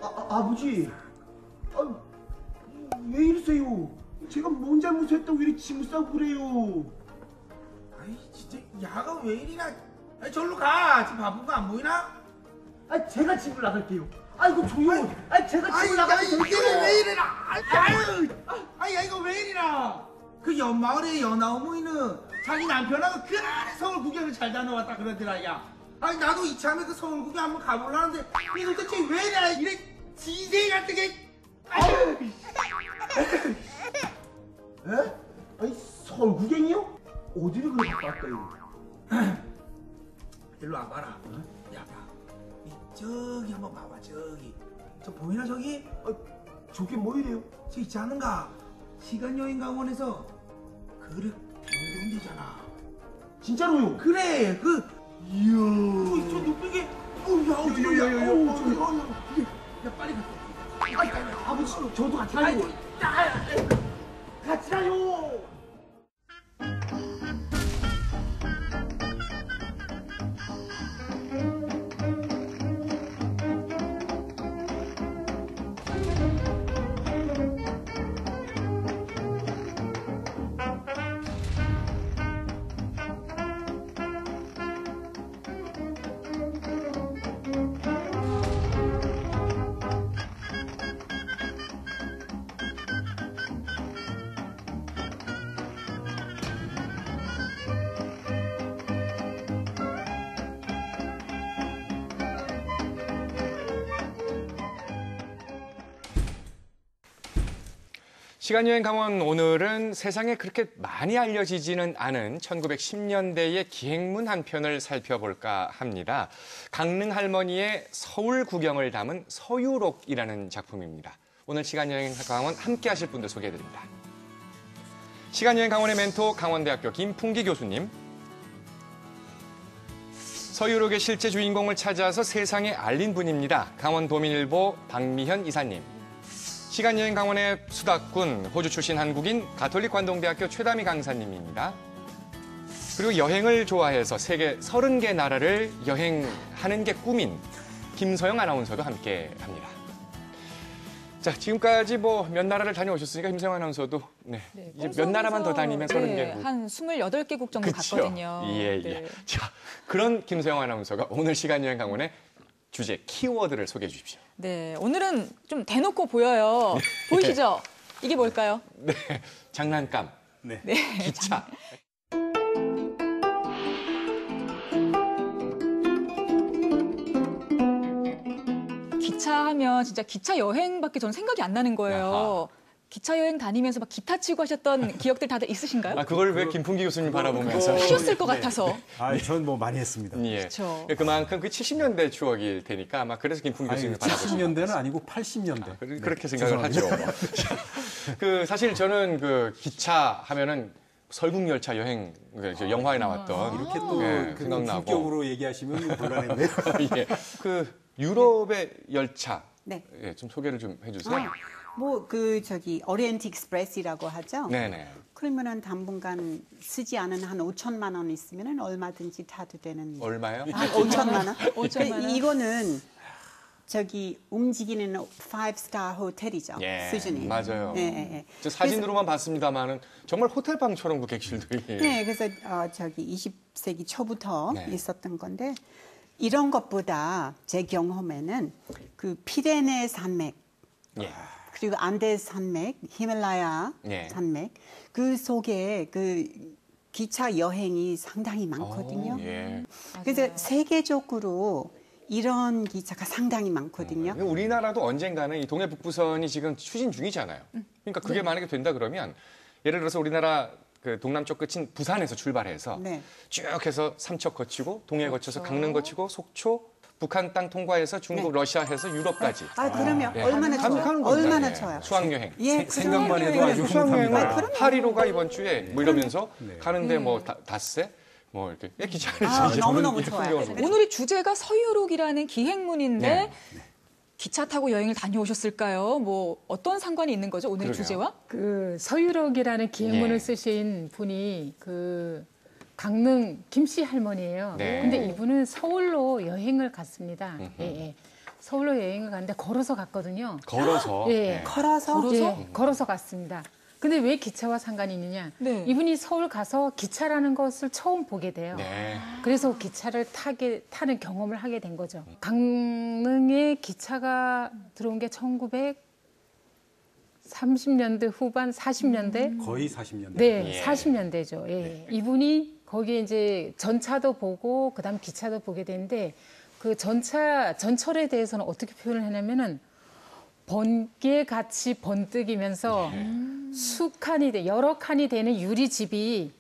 아버지, 왜 이러세요? 제가 뭔 잘못했다고 이렇게 짐을 싸고 그래요? 아이 진짜 야가 왜 이리나? 아이 절로 가. 지금 바쁜 거 안 보이나? 제가 집을 나갈게요. 아이고 조용. 제가 집을 나갈게요. 이게 왜 이래라? 야 이거 왜 이리나? 그 옆마을에 연하어머니는 자기 남편하고 그래 서울 구경을 잘 다녀왔다 그러더라 야. 아니 나도 이참에 그 서울 구경 한번 가보려는데 이거 대체 왜 이래? 이래 지세 같은 게. 에? 서울 구경이요? 어디를 그렇게 갔다 왔대요? 일로 와봐라. 야 봐. 저기 한번 봐봐 저기. 저 보이나 저기? 저게 뭐 이래요? 저 있지 않은가? 시간여행강원에서 그릇 변경되잖아. 진짜로요? 그래 이야. 저 눈빛이 야 빨리 갔다. 아버지, 저도 같이 가요. 같이 가요. 시간여행 강원 오늘은 세상에 그렇게 많이 알려지지는 않은 1910년대의 기행문 한 편을 살펴볼까 합니다. 강릉 할머니의 서울 구경을 담은 서유록이라는 작품입니다. 오늘 시간여행 강원 함께 하실 분들 소개해드립니다. 시간여행 강원의 멘토 강원대학교 김풍기 교수님, 서유록의 실제 주인공을 찾아서 세상에 알린 분입니다. 강원도민일보 박미현 이사님, 시간여행 강원의 수다꾼, 호주 출신 한국인 가톨릭 관동대학교 최다미 강사님입니다. 그리고 여행을 좋아해서 세계 30개 나라를 여행하는 게 꿈인 김서영 아나운서도 함께 합니다. 자, 지금까지 뭐 몇 나라를 다녀오셨으니까 김서영 아나운서도 이제 몇 나라만 더 다니면 30개. 한 28개국 정도 그쵸? 갔거든요. 예. 네. 자, 그런 김서영 아나운서가 오늘 시간여행 강원의 주제 키워드를 소개해 주십시오. 네, 오늘은 좀 대놓고 보여요. 보이시죠? 이게 뭘까요? 네, 장난감. 네, 기차. 기차 하면 진짜 기차 여행밖에 저는 생각이 안 나는 거예요. 아하. 기차 여행 다니면서 막 기타 치고 하셨던 기억들 다들 있으신가요? 그걸 왜 김풍기 교수님 바라보면서 하셨을 것 같아서. 전 뭐 많이 했습니다. 예. 그렇죠. 그만큼 그 70년대 추억일 테니까 아마 그래서 김풍기 교수님 바라보시는 70년대는 아니고 80년대. 그렇게 생각을 하죠. 그 사실 저는 그 기차 하면은 설국열차 여행 영화에 나왔던 이렇게 또 생각나고. 본격으로 얘기하시면 곤란해요. 예. 그 유럽의 열차 네. 좀 소개를 좀 해주세요. 오리엔트 익스프레스라고 하죠. 네네. 그러면은 당분간 쓰지 않은 한 5천만 원 있으면은 얼마든지 타도 되는. 얼마요? 한 5천만 원. 5천만 원. 이거는 움직이는 5스타 호텔이죠. 수준이. 맞아요. 예. 저 사진으로만 봤습니다만은 정말 호텔방처럼 그 객실들이. 네, 그래서 20세기 초부터 네. 있었던 건데 이런 것보다 제 경험에는 그 피레네 산맥. 예. 그리고 안데 산맥, 히말라야 산맥, 그 속에 그 기차 여행이 상당히 많거든요. 예. 그래서 세계적으로 이런 기차가 상당히 많거든요. 우리나라도 언젠가는 이 동해 북부선이 지금 추진 중이잖아요. 그러니까 그게 만약에 된다 그러면 예를 들어서 우리나라 그 동남쪽 끝인 부산에서 출발해서 쭉 해서 삼척 거치고 동해 거쳐서 강릉 거치고 속초, 북한 땅 통과해서 중국, 러시아해서 유럽까지. 그러면 예. 얼마나 좋아요? 얼마나 예. 좋아요. 수학여행. 생각만 해도 아주 수학여행을 행복합니다. 파리로가 이번 주에 뭐 이러면서 가는데 뭐 닷새 뭐 이렇게 기차 안에서 너무너무 좋아요. 오늘의 주제가 서유록이라는 기행문인데 네. 기차 타고 여행을 다녀오셨을까요? 뭐 어떤 상관이 있는 거죠? 오늘의 그러게요. 주제와? 그 서유록이라는 기행문을 예. 쓰신 분이 그 강릉 김씨 할머니예요. 네. 근데 이분은 서울로 여행을 갔습니다. 예. 서울로 여행을 갔는데 걸어서 갔거든요. 걸어서. 예. 네. 걸어서? 예, 걸어서 갔습니다. 근데 왜 기차와 상관이 있느냐? 네. 이분이 서울 가서 기차라는 것을 처음 보게 돼요. 네. 그래서 기차를 타는 경험을 하게 된 거죠. 강릉에 기차가 들어온 게 1930년대 후반, 40년대? 거의 40년대. 네, 예. 40년대죠. 예. 이분이 거기에 이제 전차도 보고 그다음 기차도 보게 되는데 그 전철에 대해서는 어떻게 표현을 하냐면은 번개같이 번뜩이면서 여러 칸이 되는 유리집이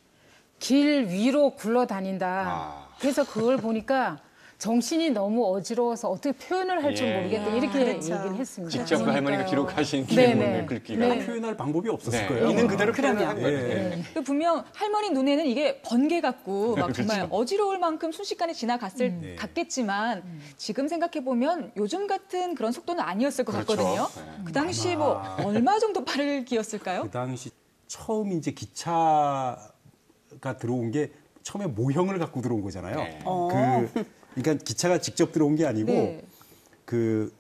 길 위로 굴러다닌다. 그래서 그걸 보니까 정신이 너무 어지러워서 어떻게 표현을 할 줄 예. 모르겠다. 이렇게 그렇죠. 얘기를 했습니다. 직접 그 할머니가 기록하신 네네. 기록문을 글귀가. 네. 표현할 방법이 없었을 네. 거예요. 있는 그대로 그럼요. 표현을 한 거예요. 예. 네. 그 분명 할머니 눈에는 이게 번개 같고 막 정말 그렇죠. 어지러울 만큼 순식간에 같겠지만 지금 생각해 보면 요즘 같은 그런 속도는 아니었을 것 그렇죠. 같거든요. 네. 그 당시 뭐 얼마 정도 빠르기였을까요? 그 당시 처음 이제 기차가 들어온 게 처음에 모형을 갖고 들어온 거잖아요. 네. 그러니까 기차가 직접 들어온 게 아니고 네. 그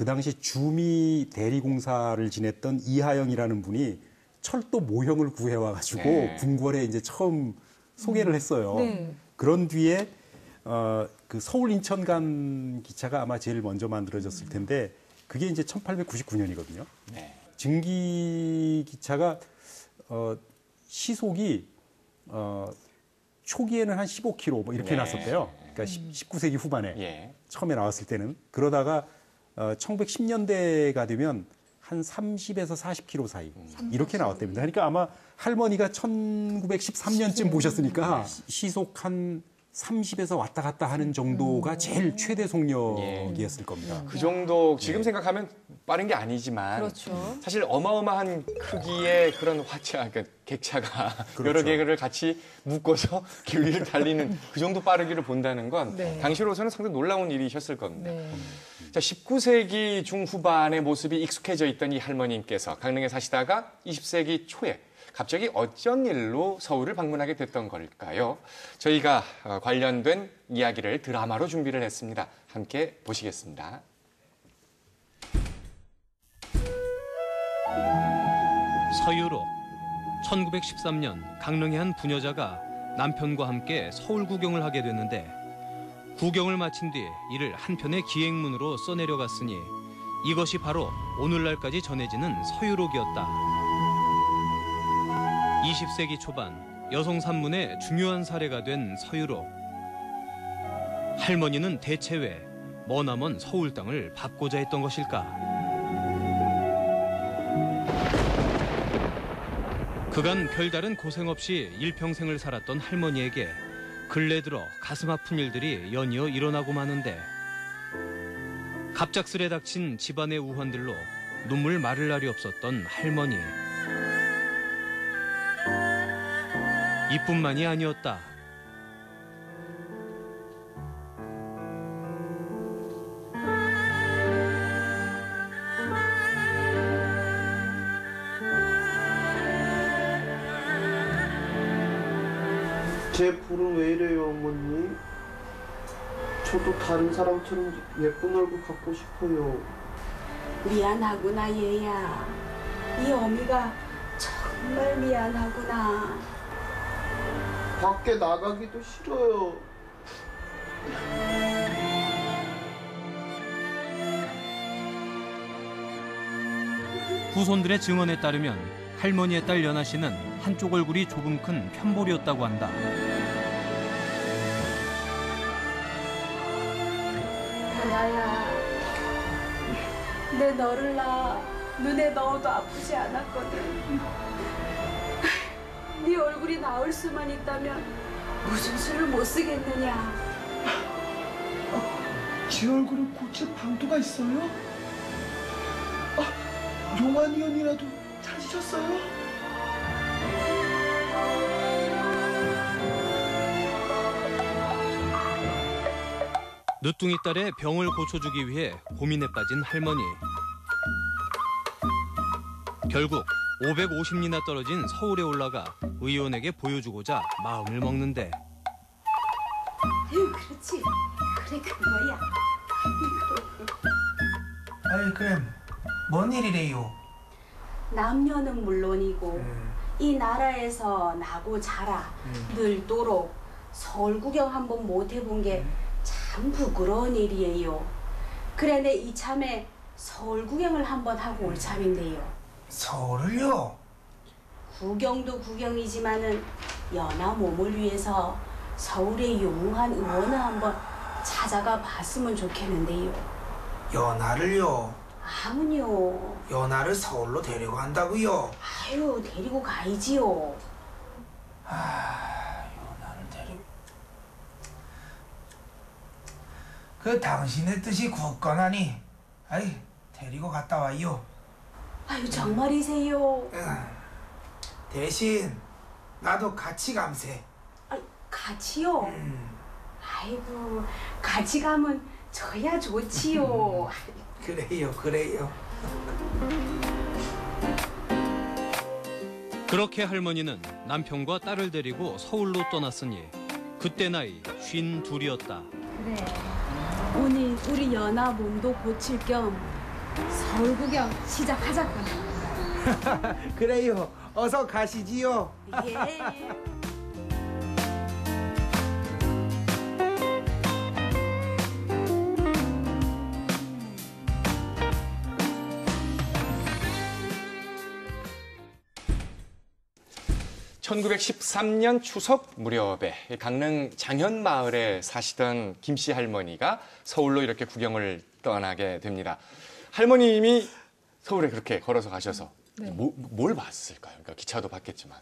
당시 주미 대리공사를 지냈던 이하영이라는 분이 철도 모형을 구해와가지고 네. 궁궐에 이제 처음 소개를 했어요. 네. 그런 뒤에 그 서울 인천 간 기차가 아마 제일 먼저 만들어졌을 텐데 그게 이제 1899년이거든요. 네. 증기 기차가 시속이 초기에는 한 15km 뭐 이렇게 네. 났었대요. 그러니까 19세기 후반에 예. 처음에 나왔을 때는 그러다가 1910년대가 되면 한 30에서 40km 사이 이렇게 나왔답니다. 그러니까 아마 할머니가 1913년쯤 보셨으니까 시속 한 30에서 왔다 갔다 하는 정도가 제일 최대 속력이었을 겁니다. 그 정도 지금 생각하면 빠른 게 아니지만 그렇죠. 사실 어마어마한 크기의 그런 화차, 그러니까 객차가 그렇죠. 여러 개를 같이 묶어서 길 위를 달리는 그 정도 빠르기를 본다는 건 네. 당시로서는 상당히 놀라운 일이셨을 겁니다. 네. 자, 19세기 중후반의 모습이 익숙해져 있던 이 할머님께서 강릉에 사시다가 20세기 초에 갑자기 어쩐 일로 서울을 방문하게 됐던 걸까요? 저희가 관련된 이야기를 드라마로 준비를 했습니다. 함께 보시겠습니다. 서유로 1913년 강릉의 한 부녀자가 남편과 함께 서울 구경을 하게 됐는데 구경을 마친 뒤 이를 한편의 기행문으로 써내려갔으니 이것이 바로 오늘날까지 전해지는 서유록이었다. 20세기 초반 여성 산문의 중요한 사례가 된 서유록. 할머니는 대체 왜 머나먼 서울 땅을 밟고자 했던 것일까? 그간 별다른 고생 없이 일평생을 살았던 할머니에게 근래 들어 가슴 아픈 일들이 연이어 일어나고 마는데 갑작스레 닥친 집안의 우환들로 눈물 마를 날이 없었던 할머니. 이뿐만이 아니었다. 제 볼은 왜 이래요, 어머니? 저도 다른 사람처럼 예쁜 얼굴 갖고 싶어요. 미안하구나, 얘야. 이 어미가 정말 미안하구나. 밖에 나가기도 싫어요. 후손들의 증언에 따르면 할머니의 딸 연아 씨는 한쪽 얼굴이 조금 큰 편볼이었다고 한다. 하나야, 내 너를 낳아 눈에 넣어도 아프지 않았거든. 네 얼굴이 나을 수만 있다면 무슨 수를 못 쓰겠느냐. 제 얼굴을 고칠 방도가 있어요? 용환이 형이라도 찾으셨어요? 늦둥이 딸의 병을 고쳐주기 위해 고민에 빠진 할머니. 결국 550리나 떨어진 서울에 올라가 의원에게 보여주고자 마음을 먹는데 그렇지. 그래, 그거야. 아이 그래 뭔 일이래요? 남녀는 물론이고 이 나라에서 나고 자라 늙도록 서울 구경 한번 못 해본 게 참 부끄러운 일이에요. 그래 내 이참에 서울 구경을 한번 하고 올 참인데요. 서울을요? 구경도 구경이지만은 연하 몸을 위해서 서울의 유명한 의원을 한번 찾아가 봤으면 좋겠는데요. 연하를요? 아문요. 연하를 서울로 데리고 간다고요? 아유 데리고 가이지요. 연하를 데리고 그 당신의 뜻이 굳건하니 아이 데리고 갔다 와요. 아유 정말이세요? 대신 나도 같이 감세. 아, 같이요? 아이고 같이 가면 저야 좋지요. 그래요. 그렇게 할머니는 남편과 딸을 데리고 서울로 떠났으니 그때 나이 52이었다. 그래 오늘 우리 연하 몸도 고칠 겸 서울 구경 시작하자꾸나. 그래요. 어서 가시지요. 예. (1913년) 추석 무렵에 강릉 장현마을에 사시던 김씨 할머니가 서울로 이렇게 구경을 떠나게 됩니다. 할머님이 서울에 그렇게 걸어서 가셔서 네. 뭘 봤을까요? 그러니까 기차도 봤겠지만.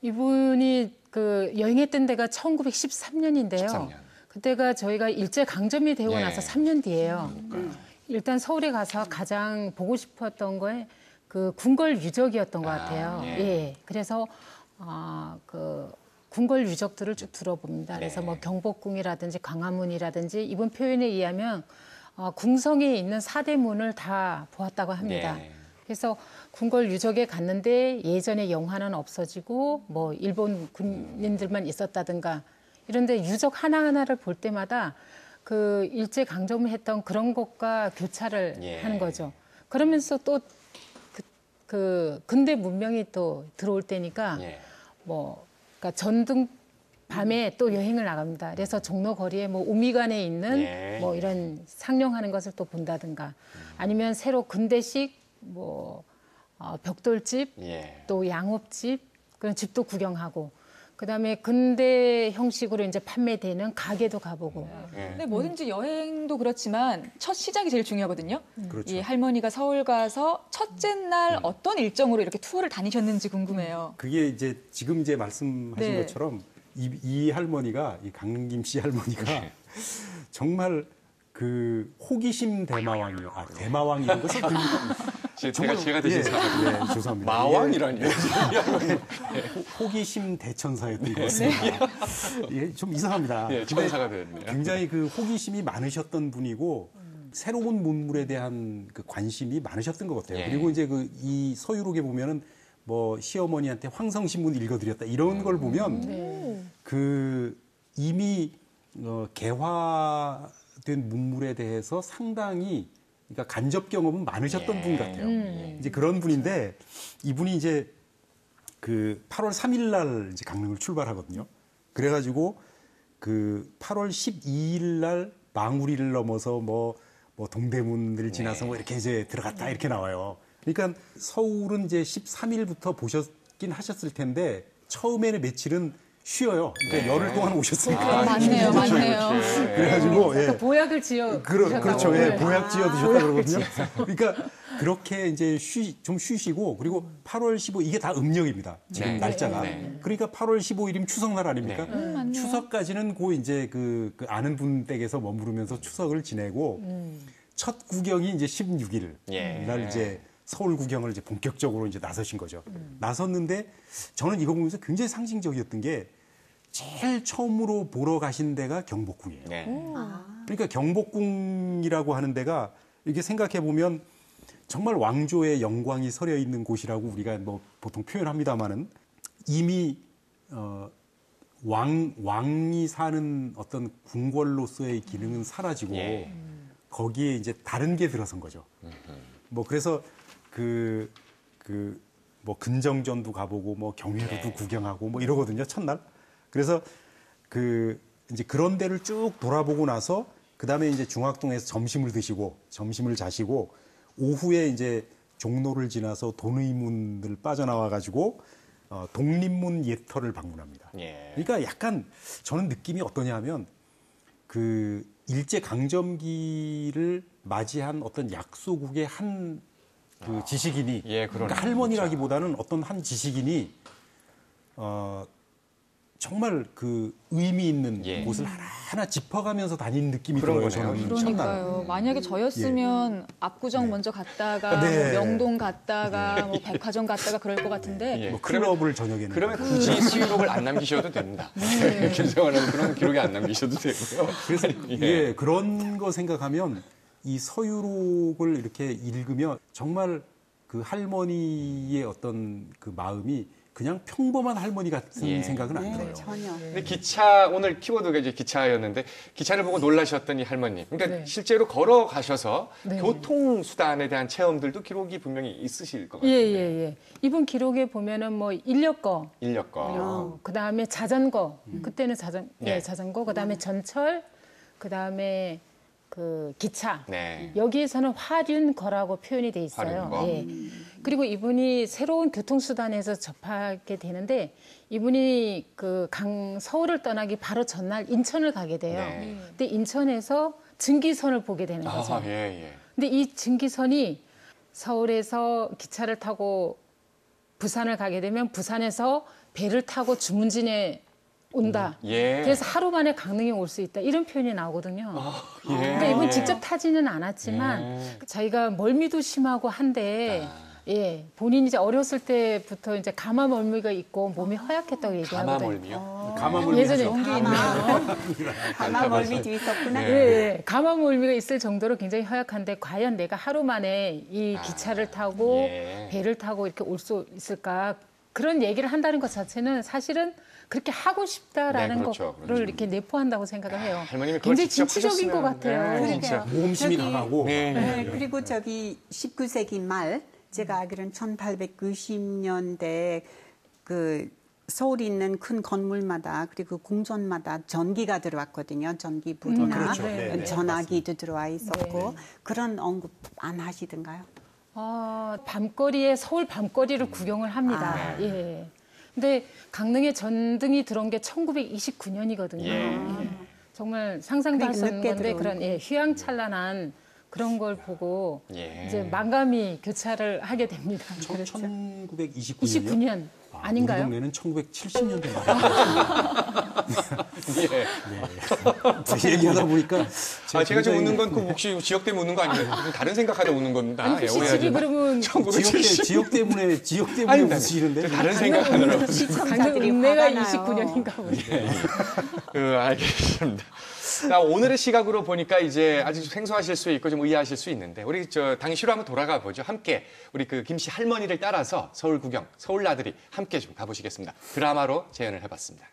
이분이 그 여행했던 데가 1913년인데요. 13년. 그때가 저희가 일제 강점이 되고 예. 나서 3년 뒤예요. 일단 서울에 가서 가장 보고 싶었던 거에 그 궁궐 유적이었던 것 같아요. 예. 예. 그래서 그 궁궐 유적들을 쭉 들어봅니다. 그래서 네. 뭐 경복궁이라든지 광화문이라든지 이분 표현에 의하면 궁성에 있는 4대 문을 다 보았다고 합니다. 네. 그래서 궁궐 유적에 갔는데 예전에 영화는 없어지고 뭐 일본 군인들만 있었다든가 이런데 유적 하나하나를 볼 때마다 그 일제 강점했던 그런 것과 교차를 예. 하는 거죠. 그러면서 또 그 근대 문명이 또 들어올 때니까 예. 뭐 그러니까 전등 밤에 또 여행을 나갑니다. 그래서 종로 거리에 뭐 우미관에 있는 예. 뭐 이런 상영하는 것을 또 본다든가 아니면 새로 근대식 뭐 벽돌집 예. 또 양업집 그런 집도 구경하고 그다음에 근대 형식으로 이제 판매되는 가게도 가보고. 근데 뭐든지 여행도 그렇지만 첫 시작이 제일 중요하거든요. 그렇죠. 이 할머니가 서울 가서 첫째 날 어떤 일정으로 이렇게 투어를 다니셨는지 궁금해요. 그게 이제 지금 이제 말씀하신 네. 것처럼 이 할머니가 이 강릉김 씨 할머니가 정말 그 호기심 대마왕이요. 대마왕 이런 거 써드립니다. 제가 대신 사거든요. 네, 죄송합니다. 마왕이라니. 호기심 대천사였던 것 같습니다. 예, 좀 이상합니다. 예, 천사가 됐네요. 굉장히 그 호기심이 많으셨던 분이고 새로운 문물에 대한 그 관심이 많으셨던 것 같아요. 예. 그리고 이제 그 이 서유록에 보면은 뭐 시어머니한테 황성신문 읽어드렸다 이런 걸 보면 그 이미 개화된 문물에 대해서 상당히 그러니까 간접 경험은 많으셨던 분 같아요. 이제 그런 분인데 이분이 이제 그 8월 3일 날 이제 강릉을 출발하거든요. 그래가지고 그 8월 12일 날 망우리를 넘어서 뭐 동대문을 지나서 뭐 이렇게 이제 들어갔다 이렇게 나와요. 그러니까 서울은 이제 13일부터 보셨긴 하셨을 텐데 처음에는 며칠은 쉬어요. 그러니까 열흘 동안 오셨으니까. 맞네요. 그래가지고 예. 그러니까 보약을 지어 그렇죠. 예, 보약 지어 드셨다 보약을 그러거든요. 그러니까 그렇게 이제 좀 쉬시고 그리고 8월 15 이게 다 음력입니다. 지금 네. 날짜가. 네. 그러니까 8월 15일이면 추석날 아닙니까? 네. 추석까지는 그 이제 그 아는 분 댁에서 머무르면서 추석을 지내고 첫 구경이 이제 16일 예. 날 이제 서울 구경을 이제 본격적으로 이제 나서신 거죠. 나섰는데 저는 이거 보면서 굉장히 상징적이었던 게 제일 처음으로 보러 가신 데가 경복궁이에요. 네. 그러니까 경복궁이라고 하는 데가 이렇게 생각해 보면 정말 왕조의 영광이 서려 있는 곳이라고 우리가 뭐 보통 표현합니다마는 이미 왕이 사는 어떤 궁궐로서의 기능은 사라지고 예. 거기에 이제 다른 게 들어선 거죠. 뭐 그래서 뭐 근정전도 가보고 뭐 경회로도 구경하고 뭐 이러거든요, 첫날. 그래서 이제 그런 데를 쭉 돌아보고 나서 그다음에 이제 중학동에서 점심을 자시고 오후에 이제 종로를 지나서 돈의문을 빠져나와 가지고 독립문 예터를 방문합니다. 예. 그러니까 약간 저는 느낌이 어떠냐 하면 일제 강점기를 맞이한 어떤 약소국의 한 지식인이 그러니까 할머니라기보다는 어떤 한 지식인이 정말 의미 있는 곳을 하나하나 짚어가면서 다니는 느낌이 들어요. 저는 그러니까요. 만약에 저였으면 압구정 먼저 갔다가 뭐 명동 갔다가 뭐 백화점 갔다가 그럴 것 같은데 뭐 클럽을 저녁에는 그러면 굳이 수유록을 안 남기셔도 됩니다. 김정환은 그런 기록이 안 남기셔도 되고요. 그래서 그런 거 생각하면 이 서유록을 이렇게 읽으면 정말 그 할머니의 어떤 그 마음이 그냥 평범한 할머니 같은 생각은 안 들어요. 전혀. 근데 오늘 키워드가 이제 기차였는데 기차를 보고 놀라셨던 이 할머님. 그러니까 실제로 걸어가셔서 교통수단에 대한 체험들도 기록이 분명히 있으실 것 같아요. 예. 이분 기록에 보면은 뭐 인력거. 그다음에 자전거. 그때는 자전거. 그다음에 전철. 그다음에 기차. 여기에서는 화륜거라고 표현이 돼 있어요. 그리고 이분이 새로운 교통수단에서 접하게 되는데 이분이 서울을 떠나기 바로 전날 인천을 가게 돼요. 근데 인천에서 증기선을 보게 되는 거죠. 근데 이 증기선이 서울에서 기차를 타고 부산을 가게 되면 부산에서 배를 타고 주문진에 온다. 그래서 하루 만에 강릉에 올 수 있다. 이런 표현이 나오거든요. 그러니까 이분 직접 타지는 않았지만 자기가 멀미도 심하고 한데 본인이 이제 어렸을 때부터 이제 가마멀미가 있고 몸이 허약했다고 얘기하거든요. 가마멀미요? 가마멀미 예전에 가마멀미도 있었구나. 가마멀미가 있을 정도로 굉장히 허약한데 과연 내가 하루 만에 이 기차를 타고 배를 타고 이렇게 올 수 있을까? 그런 얘기를 한다는 것 자체는 사실은 그렇게 하고 싶다라는 거를 이렇게 내포한다고 생각을 해요. 굉장히 진취적인 것 같아요. 모험심이 강하고. 그리고 19세기 말 제가 알기로는 1890년대 서울에 있는 큰 건물마다 그리고 공전마다 전기가 들어왔거든요. 전기불이나 전화기도 들어와 있었고 그런 언급 안 하시던가요? 밤거리에 서울 밤거리를 구경을 합니다. 근데 강릉에 전등이 들어온 게 1929년이거든요. 정말 상상도 할 수 없는 건데 그런 휘황찬란한 그런 걸 보고 이제 만감이 교차를 하게 됩니다. 1929년? 아닌가요? 우리 동네는 1970년대 말. 얘기하다 보니까 제가 지금 웃는 건 혹시 지역 때문에 웃는 거 아니에요? 다른 생각하다 웃는 겁니다. 아니, 혹시 그러면 지역 때문에 웃으시는데 다른 생각하느라고. 강릉 읍내가 29년인가 보네요. 알겠습니다. 자, 오늘의 시각으로 보니까 이제 아주 생소하실 수 있고 좀 의아하실 수 있는데 우리 당시로 한번 돌아가 보죠. 함께 우리 김씨 할머니를 따라서 서울 구경, 서울 나들이 함께 좀 가보시겠습니다. 드라마로 재현을 해봤습니다.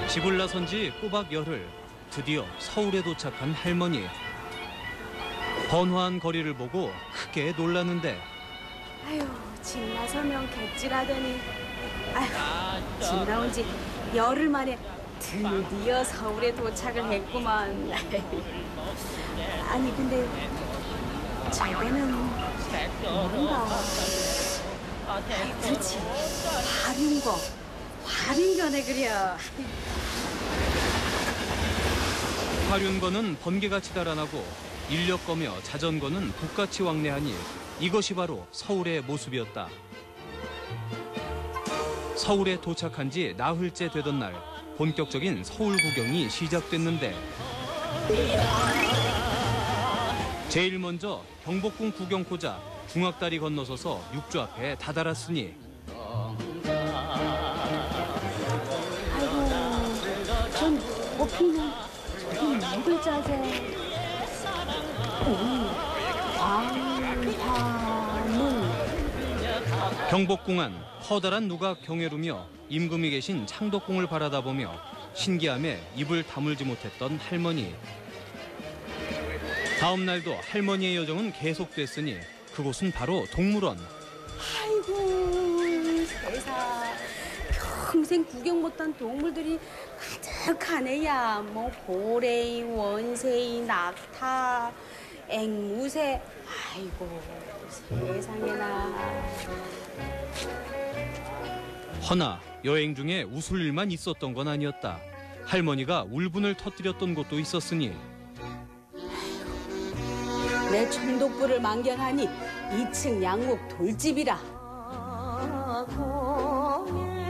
집을 나선 지 꼬박 열흘, 드디어 서울에 도착한 할머니. 번화한 거리를 보고 크게 놀랐는데 아유, 집 나서면 객질하더니 아유, 집 나온 지 열흘 만에 드디어 서울에 도착을 했구만. 아니 근데 저거는 뭔가 그렇지 화륜거네 그려. 화륜거는 번개같이 달아나고 인력거며 자전거는 북같이 왕래하니 이것이 바로 서울의 모습이었다. 서울에 도착한 지 나흘째 되던 날 본격적인 서울 구경이 시작됐는데 제일 먼저 경복궁 구경코자 중학다리 건너서서 육주 앞에 다다랐으니 아이고 전 꽃피는 저기 네 글자세. 경복궁 안 커다란 누각 경회루며 임금이 계신 창덕궁을 바라다보며 신기함에 입을 다물지 못했던 할머니. 다음 날도 할머니의 여정은 계속됐으니 그곳은 바로 동물원. 아이고 세상, 평생 구경 못한 동물들이 가득하네야. 뭐 고래이, 원새이, 낙타, 앵무새. 아이고 세상에나. 허나 여행 중에 웃을 일만 있었던 건 아니었다. 할머니가 울분을 터뜨렸던 곳도 있었으니 내 청독부를 만경하니 2층 양목 돌집이라.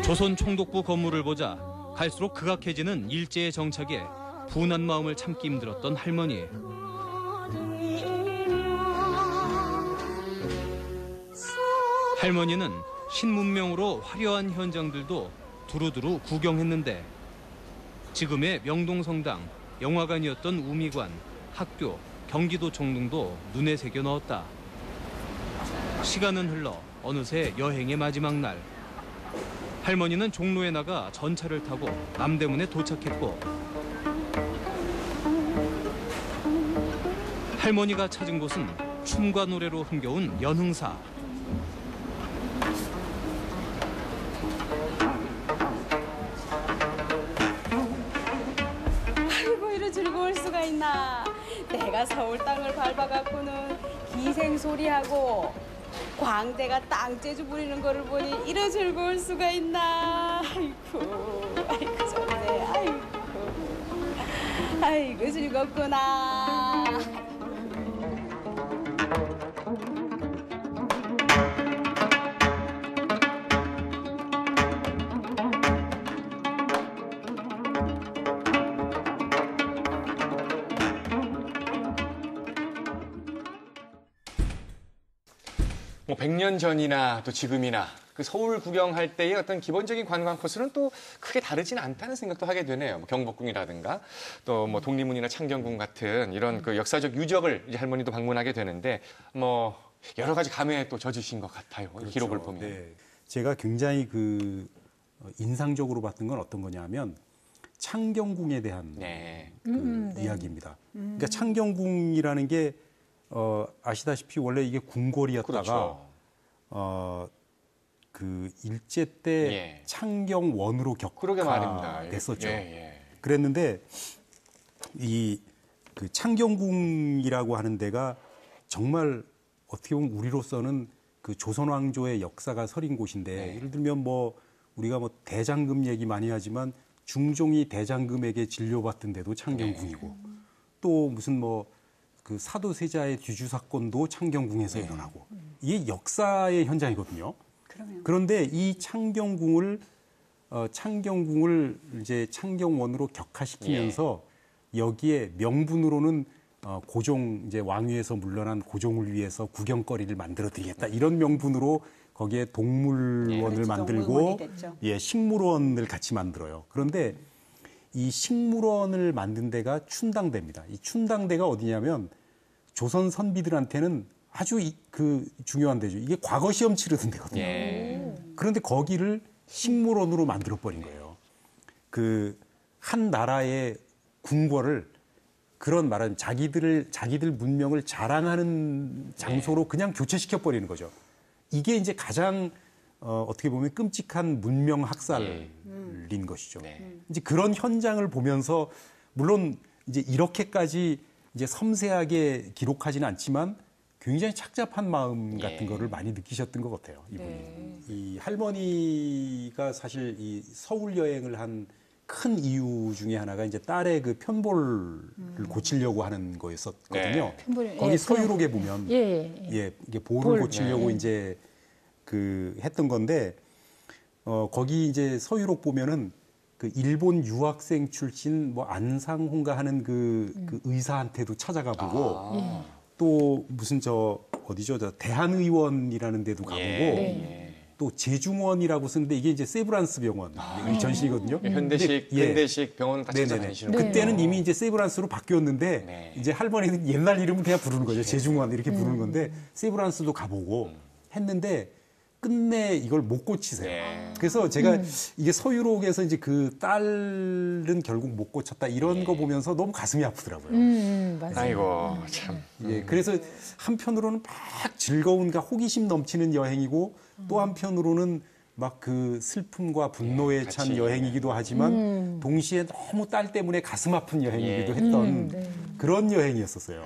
조선 총독부 건물을 보자 갈수록 극악해지는 일제의 정착에 분한 마음을 참기 힘들었던 할머니. 할머니는 신문명으로 화려한 현장들도 두루두루 구경했는데 지금의 명동성당, 영화관이었던 우미관, 학교, 경기도청 등도 눈에 새겨 넣었다. 시간은 흘러 어느새 여행의 마지막 날. 할머니는 종로에 나가 전차를 타고 남대문에 도착했고 할머니가 찾은 곳은 춤과 노래로 흥겨운 연흥사. 아이고 이리 즐거울 수가 있나. 내가 서울 땅을 밟아갖고는 기생소리하고 광대가 땅재주 부리는 거를 보니 이래 즐거울 수가 있나. 아이고 좋네. 아이고 즐겁구나. 뭐 100년 전이나 또 지금이나 그 서울 구경할 때의 어떤 기본적인 관광 코스는 또 크게 다르지는 않다는 생각도 하게 되네요. 뭐 경복궁이라든가 또 뭐 독립문이나 창경궁 같은 이런 그 역사적 유적을 이제 할머니도 방문하게 되는데 뭐 여러 가지 감회에 또 젖으신 것 같아요. 그렇죠. 이 기록을 보면. 네. 제가 굉장히 그 인상적으로 봤던 건 어떤 거냐면 창경궁에 대한 이야기입니다. 그러니까 창경궁이라는 게 아시다시피 원래 이게 궁궐이었다가 그렇죠. 그 일제 때 창경원으로 격화됐었죠. 그랬는데 이 그 창경궁이라고 하는 데가 정말 어떻게 보면 우리로서는 그 조선 왕조의 역사가 서린 곳인데 예를 들면 뭐 우리가 뭐 대장금 얘기 많이 하지만 중종이 대장금에게 진료받던 데도 창경궁이고 또 무슨 뭐 그 사도세자의 뒤주 사건도 창경궁에서 일어나고 이게 역사의 현장이거든요. 그런데 이 창경궁을 이제 창경원으로 격화시키면서 여기에 명분으로는 고종 이제 왕위에서 물러난 고종을 위해서 구경거리를 만들어드리겠다 이런 명분으로 거기에 동물원을 만들고 식물원을 같이 만들어요. 그런데 이 식물원을 만든 데가 춘당대입니다. 이 춘당대가 어디냐면 조선 선비들한테는 아주 그 중요한 데죠. 이게 과거 시험 치르던 데거든요. 그런데 거기를 식물원으로 만들어 버린 거예요. 그 한 나라의 궁궐을 그런 말은 자기들 문명을 자랑하는 장소로 그냥 교체시켜 버리는 거죠. 이게 이제 가장 어떻게 보면 끔찍한 문명 학살인 것이죠. 이제 그런 현장을 보면서 물론 이제 이렇게까지 이제 섬세하게 기록하지는 않지만 굉장히 착잡한 마음 같은 거를 많이 느끼셨던 것 같아요. 이분이. 이 할머니가 사실 이 서울 여행을 한 큰 이유 중에 하나가 이제 딸의 그 편볼을 고치려고 하는 거였었거든요. 거기 서유록에 보면 이게 볼을 고치려고 이제 그 했던 건데 거기 이제 서유록 보면은 그 일본 유학생 출신 뭐 안상홍가 하는 그 의사한테도 찾아가 보고 또 무슨 저 대한의원이라는 데도 가보고 또 제중원이라고 쓰는데 이게 이제 세브란스 병원 전신이거든요. 현대식 병원을 다 찾아다니시는 거예요. 그때는 이미 이제 세브란스로 바뀌었는데 이제 할머니는 옛날 이름은 그냥 부르는 거죠. 제중원 이렇게 부르는 건데 세브란스도 가보고 했는데 끝내 이걸 못 고치세요. 그래서 제가 이게 서유록에서 이제 그 딸은 결국 못 고쳤다 이런 거 보면서 너무 가슴이 아프더라고요. 맞아요. 아이고 참. 예, 그래서 한편으로는 막 즐거운가 호기심 넘치는 여행이고 또 한편으로는 막 그 슬픔과 분노에 찬 여행이기도 하지만 동시에 너무 딸 때문에 가슴 아픈 여행이기도 했던 그런 여행이었었어요.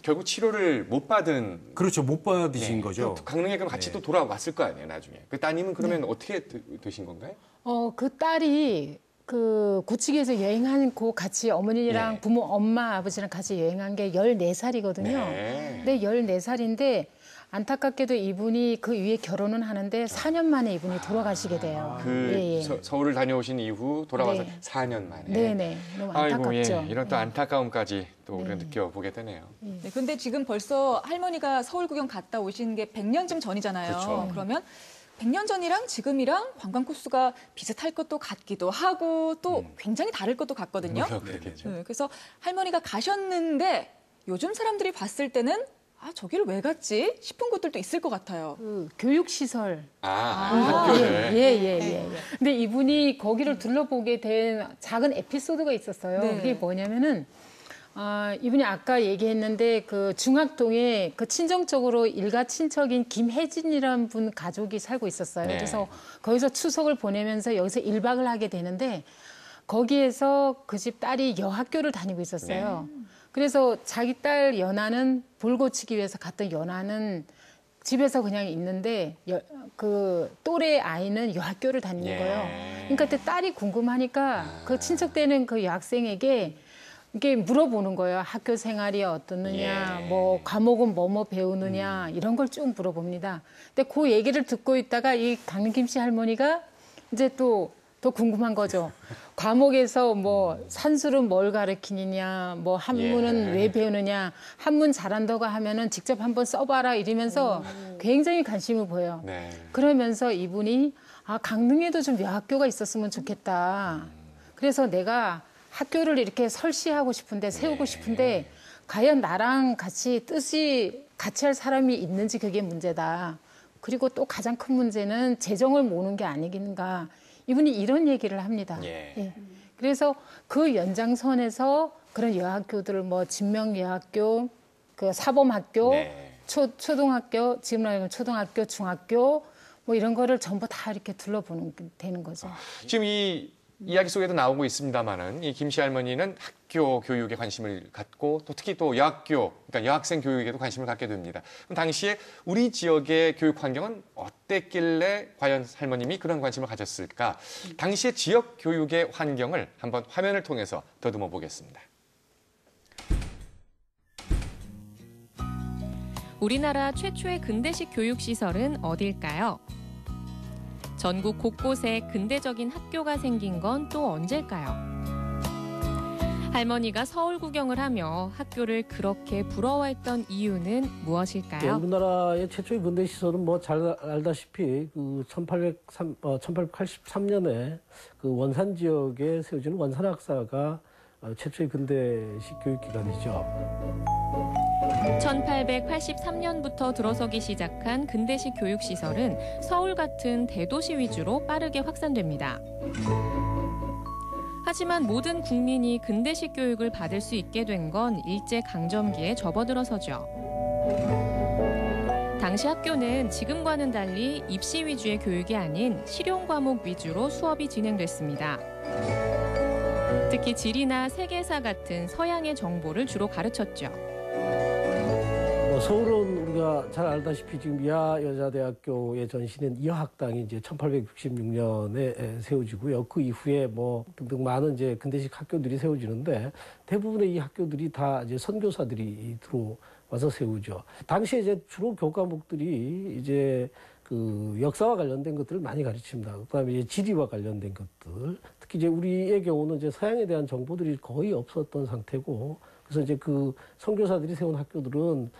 결국 치료를 못 받은. 그렇죠. 못 받으신 거죠. 강릉에 그럼 같이 또 돌아왔을 거 아니에요, 나중에. 그 따님은 그러면 어떻게 되신 건가요? 그 딸이 그 구치기에서 여행한 거 같이 어머니랑 부모, 엄마, 아버지랑 같이 여행한 게 14살이거든요. 근데 14살인데 안타깝게도 이분이 그 위에 결혼은 하는데 4년 만에 이분이 돌아가시게 돼요. 서울을 다녀오신 이후 돌아와서 4년 만에. 네네. 너무 안타깝죠. 아이고, 이런 또 안타까움까지 또 우리가 느껴보게 되네요. 네, 근데 지금 벌써 할머니가 서울 구경 갔다 오신 게 100년쯤 전이잖아요. 그렇죠. 그러면 100년 전이랑 지금이랑 관광 코스가 비슷할 것도 같기도 하고 또 굉장히 다를 것도 같거든요. 그렇겠죠. 네, 그래서 할머니가 가셨는데 요즘 사람들이 봤을 때는 저기를 왜 갔지 싶은 곳들도 있을 것 같아요. 교육시설. 학교를. 예. 근데 이분이 거기를 둘러보게 된 작은 에피소드가 있었어요. 네. 그게 뭐냐면은, 이분이 아까 얘기했는데 그 중학동에 그 친정적으로 일가 친척인 김혜진이라는 분 가족이 살고 있었어요. 네. 그래서 거기서 추석을 보내면서 여기서 1박을 하게 되는데 거기에서 그 집 딸이 여학교를 다니고 있었어요. 그래서 자기 딸 연아는 볼 고치기 위해서 갔던 연아는 집에서 그냥 있는데 그 또래 아이는 여학교를 다니는 거예요. 그러니까 그때 딸이 궁금하니까 그 친척되는 그 여학생에게 이게 물어보는 거예요. 학교 생활이 어떻느냐, 뭐 과목은 뭐뭐 배우느냐 이런 걸 쭉 물어봅니다. 근데 그 얘기를 듣고 있다가 이 강릉 김씨 할머니가 이제 또 더 궁금한 거죠. 과목에서 뭐 산술은 뭘 가르치느냐, 뭐 한문은 왜 배우느냐, 한문 잘한다고 하면은 직접 한번 써봐라 이러면서 굉장히 관심을 보여요. 그러면서 이분이 강릉에도 좀 여학교가 있었으면 좋겠다. 그래서 내가 학교를 이렇게 설치하고 싶은데 세우고 싶은데 과연 나랑 같이 뜻이 같이 할 사람이 있는지 그게 문제다. 그리고 또 가장 큰 문제는 재정을 모으는 게 아니겠는가. 이분이 이런 얘기를 합니다. 그래서 그 연장선에서 그런 여학교들을 뭐 진명여학교, 그 사범학교, 초등학교, 지금 나이면 초등학교, 중학교 뭐 이런 거를 전부 다 이렇게 둘러보는 되는 거죠. 지금 이 이야기 속에도 나오고 있습니다만은 이 김씨 할머니는 학교 교육에 관심을 갖고 또 특히 또 여학교, 그러니까 여학생 교육에도 관심을 갖게 됩니다. 그럼 당시에 우리 지역의 교육 환경은 어땠길래 과연 할머님이 그런 관심을 가졌을까? 당시의 지역 교육의 환경을 한번 화면을 통해서 더듬어 보겠습니다. 우리나라 최초의 근대식 교육시설은 어딜까요? 전국 곳곳에 근대적인 학교가 생긴 건 또 언제일까요? 할머니가 서울 구경을 하며 학교를 그렇게 부러워했던 이유는 무엇일까요? 우리나라의 최초의 근대 시설은 뭐 잘 알다시피 그 1883년에 그 원산 지역에 세워진 원산학사가 최초의 근대식 교육기관이죠. 1883년부터 들어서기 시작한 근대식 교육시설은 서울 같은 대도시 위주로 빠르게 확산됩니다. 하지만 모든 국민이 근대식 교육을 받을 수 있게 된 건 일제강점기에 접어들어서죠. 당시 학교는 지금과는 달리 입시 위주의 교육이 아닌 실용 과목 위주로 수업이 진행됐습니다. 특히 지리나 세계사 같은 서양의 정보를 주로 가르쳤죠. 서울은 우리가 잘 알다시피 지금 이하여자대학교의 전신인 이화학당이 이제 1866년에 세워지고요. 그 이후에 뭐 등등 많은 이제 근대식 학교들이 세워지는데 대부분의 이 학교들이 다 이제 선교사들이 들어와서 세우죠. 당시에 이제 주로 교과목들이 이제 그 역사와 관련된 것들을 많이 가르칩니다. 그다음에 이제 지리와 관련된 것들. 특히 이제 우리의 경우는 이제 서양에 대한 정보들이 거의 없었던 상태고, 그래서 이제 그 선교사들이 세운 학교들은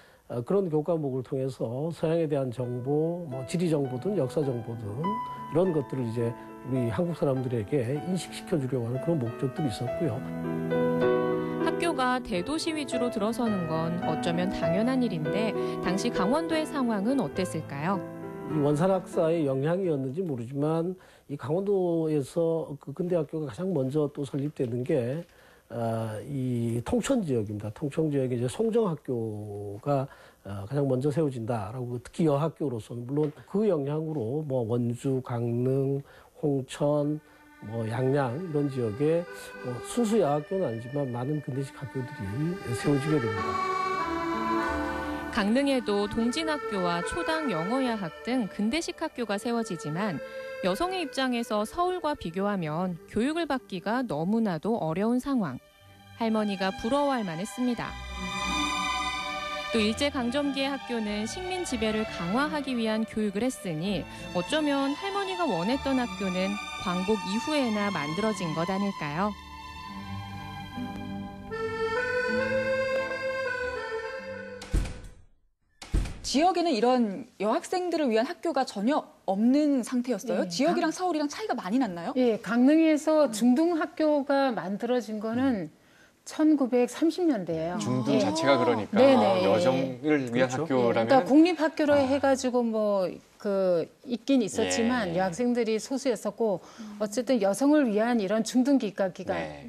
그런 교과목을 통해서 서양에 대한 정보, 뭐 지리 정보든 역사 정보든 이런 것들을 이제 우리 한국 사람들에게 인식시켜 주려고 하는 그런 목적들이 있었고요. 학교가 대도시 위주로 들어서는 건 어쩌면 당연한 일인데 당시 강원도의 상황은 어땠을까요? 이 원산학사의 영향이었는지 모르지만 이 강원도에서 그 근대학교가 가장 먼저 또 설립되는 게 이 통천 지역입니다. 통천 지역에 이제 송정학교가 가장 먼저 세워진다라고, 특히 여학교로서는 물론 그 영향으로 뭐 원주, 강릉, 홍천, 뭐 양양 이런 지역에 순수 여학교는 아니지만 많은 근대식 학교들이 세워지게 됩니다. 강릉에도 동진학교와 초당 영어야학 등 근대식 학교가 세워지지만 여성의 입장에서 서울과 비교하면 교육을 받기가 너무나도 어려운 상황. 할머니가 부러워할 만했습니다. 또 일제강점기의 학교는 식민 지배를 강화하기 위한 교육을 했으니 어쩌면 할머니가 원했던 학교는 광복 이후에나 만들어진 것 아닐까요? 지역에는 이런 여학생들을 위한 학교가 전혀 없는 상태였어요? 지역이랑 서울이랑 차이가 많이 났나요? 예, 강릉에서 중등학교가 만들어진 거는 1930년대예요. 중등 자체가 그러니까 네네. 여성을 위한 그렇죠. 학교라면 그러니까 국립학교로 해가지고 뭐 있긴 있었지만 여학생들이 소수였었고 어쨌든 여성을 위한 이런 중등기관,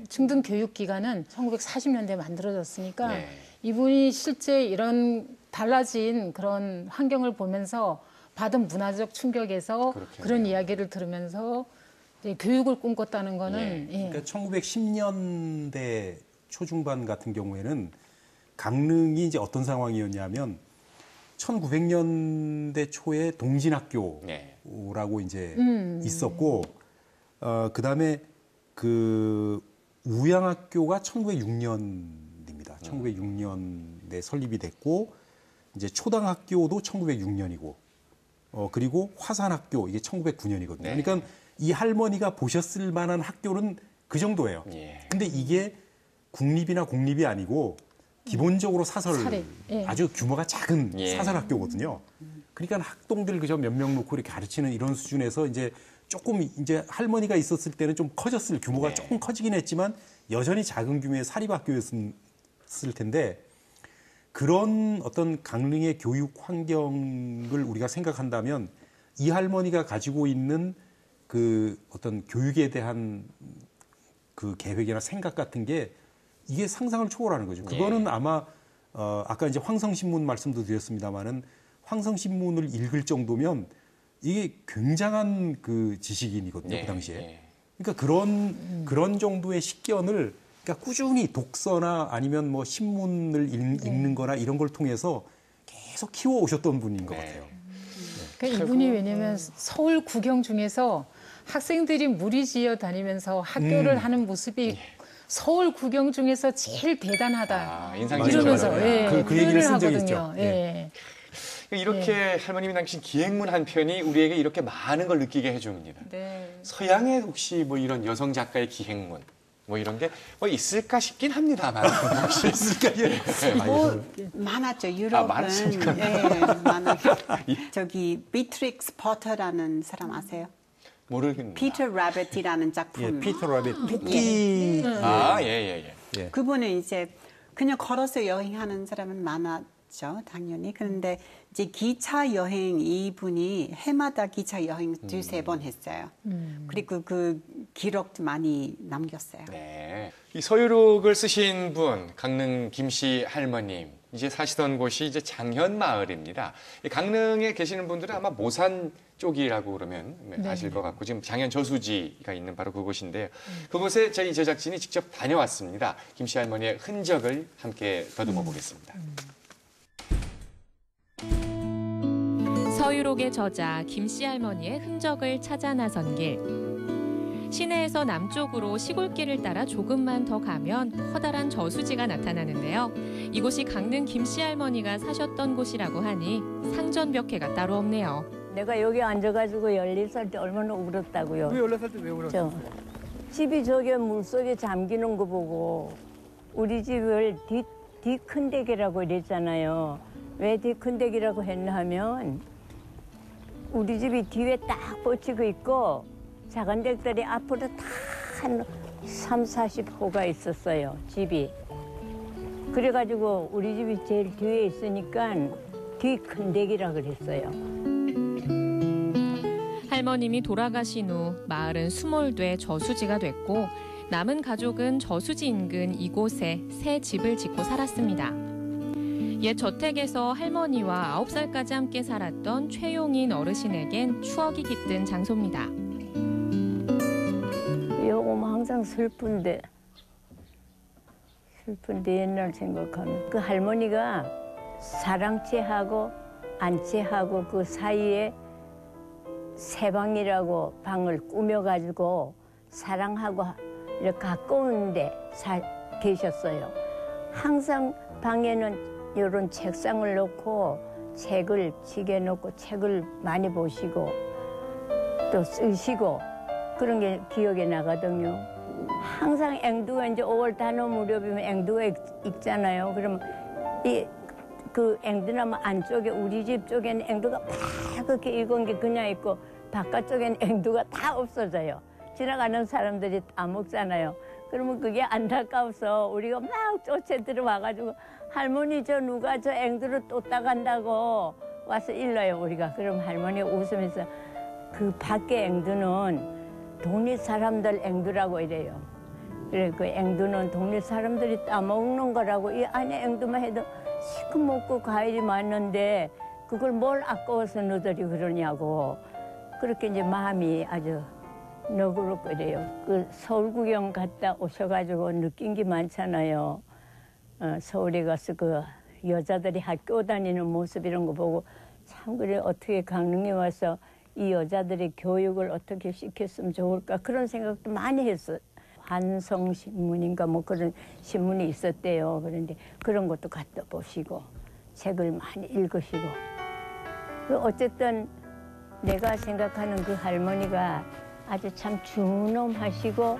중등교육기관은 1940년대에 만들어졌으니까 이분이 실제 이런 달라진 그런 환경을 보면서 받은 문화적 충격에서 그런 이야기를 들으면서 이제 교육을 꿈꿨다는 거는 그러니까 1910년대 초중반 같은 경우에는 강릉이 이제 어떤 상황이었냐면 1900년대 초에 동진학교라고 이제 있었고 그다음에 그 우양학교가 1906년입니다. 1906년에 설립이 됐고 이제 초당학교도 1906년이고 그리고 화산학교 이게 1909년이거든요. 그러니까 이 할머니가 보셨을 만한 학교는 그 정도예요. 근데 이게 국립이나 공립이 아니고 기본적으로 사설 아주 규모가 작은 사설 학교거든요. 그러니까 학동들 그저 몇 명 놓고 이렇게 가르치는 이런 수준에서 이제 조금 이제 할머니가 있었을 때는 좀 커졌을 규모가 조금 커지긴 했지만 여전히 작은 규모의 사립학교였을 텐데 그런 어떤 강릉의 교육 환경을 우리가 생각한다면 이 할머니가 가지고 있는 그 어떤 교육에 대한 그 계획이나 생각 같은 게 이게 상상을 초월하는 거죠. 그거는 아마 아까 이제 황성신문 말씀도 드렸습니다마는 황성신문을 읽을 정도면 이게 굉장한 그 지식인이거든요. 그 당시에. 그러니까 그런 정도의 식견을 그러니까 꾸준히 독서나 아니면 뭐 신문을 읽는 거나 이런 걸 통해서 계속 키워 오셨던 분인 것 같아요. 그러니까 이분이 왜냐면 서울 구경 중에서 학생들이 무리지어 다니면서 학교를 하는 모습이 서울 구경 중에서 제일 대단하다. 이러면서 그 얘기를 쓴 적이 있죠. 이렇게 할머님이 남기신 기행문 한 편이 우리에게 이렇게 많은 걸 느끼게 해줍니다. 서양에 혹시 뭐 이런 여성 작가의 기행문 뭐 이런 게 뭐 있을까 싶긴 합니다만 혹시 있을까요? 뭐 많았죠. 유럽은 많았습니까? 저기 비트릭스 포터라는 사람 아세요? 모르겠네요. 피터 라빗이라는 작품. 피터 라빗 토끼. 그분은 이제 그냥 걸어서 여행하는 사람은 많았죠, 당연히. 그런데 이제 기차 여행 이분이 해마다 기차 여행 두세 번 했어요. 그리고 그 기록도 많이 남겼어요. 이 서유록을 쓰신 분 강릉 김씨 할머님 이제 사시던 곳이 이제 장현마을입니다. 강릉에 계시는 분들은 아마 모산 쪽이라고 그러면 아실 것 같고 지금 장현 저수지가 있는 바로 그곳인데요. 그곳에 저희 제작진이 직접 다녀왔습니다. 김씨 할머니의 흔적을 함께 더듬어 보겠습니다. 서유록의 저자 김씨 할머니의 흔적을 찾아 나선 길. 시내에서 남쪽으로 시골길을 따라 조금만 더 가면 커다란 저수지가 나타나는데요. 이곳이 강릉 김씨 할머니가 사셨던 곳이라고 하니 상전벽해가 따로 없네요. 내가 여기 앉아가지고 14살 때 얼마나 울었다고요. 왜 14살 때 왜 울었어요? 집이 저기 물속에 잠기는 거 보고 우리 집을 뒤큰대기라고 이랬잖아요. 왜 뒤큰대기라고 했나 하면 우리 집이 뒤에 딱 뻗치고 있고 작은 댁들이 앞으로 다 한 3, 40호가 있었어요, 집이. 그래가지고 우리 집이 제일 뒤에 있으니까 뒤큰대기라 그랬어요. 할머님이 돌아가신 후 마을은 수몰돼 저수지가 됐고 남은 가족은 저수지 인근 이곳에 새 집을 짓고 살았습니다. 옛 저택에서 할머니와 9살까지 함께 살았던 최용인 어르신에겐 추억이 깃든 장소입니다. 요거 항상 슬픈데 옛날 생각하면 그 할머니가 사랑채하고 안채하고 그 사이에 세 방이라고 방을 꾸며가지고 사랑하고 이렇게 가까운데 계셨어요. 항상 방에는 이런 책상을 놓고 책을 지게 놓고 책을 많이 보시고 또 쓰시고 그런 게 기억에 나거든요. 항상 앵두가 이제 5월 단오 무렵이면 앵두가 있잖아요. 그러면 그 앵두나무 안쪽에 우리 집 쪽에는 앵두가 그렇게 익은 게 그냥 있고 바깥쪽에는 앵두가 다 없어져요. 지나가는 사람들이 다 먹잖아요. 그러면 그게 안타까워서 우리가 막 쫓아 들어와가지고 할머니 저 누가 저 앵두를 또 따간다고 와서 일러요 우리가. 그럼 할머니가 웃으면서 그 밖에 앵두는 동네 사람들 앵두라고 이래요. 그래 그 앵두는 동네 사람들이 따먹는 거라고 이 안에 앵두만 해도 시커멓고 과일이 많은데 그걸 뭘 아까워서 너희들이 그러냐고 그렇게 이제 마음이 아주 너그럽거려요. 그 서울 구경 갔다 오셔가지고 느낀 게 많잖아요. 서울에 가서 그 여자들이 학교 다니는 모습 이런 거 보고 참 그래 어떻게 강릉에 와서 이 여자들의 교육을 어떻게 시켰으면 좋을까 그런 생각도 많이 했어요. 환성신문인가 뭐 그런 신문이 있었대요. 그런데 그런 것도 갖다 보시고 책을 많이 읽으시고 어쨌든 내가 생각하는 그 할머니가 아주 참 준엄하시고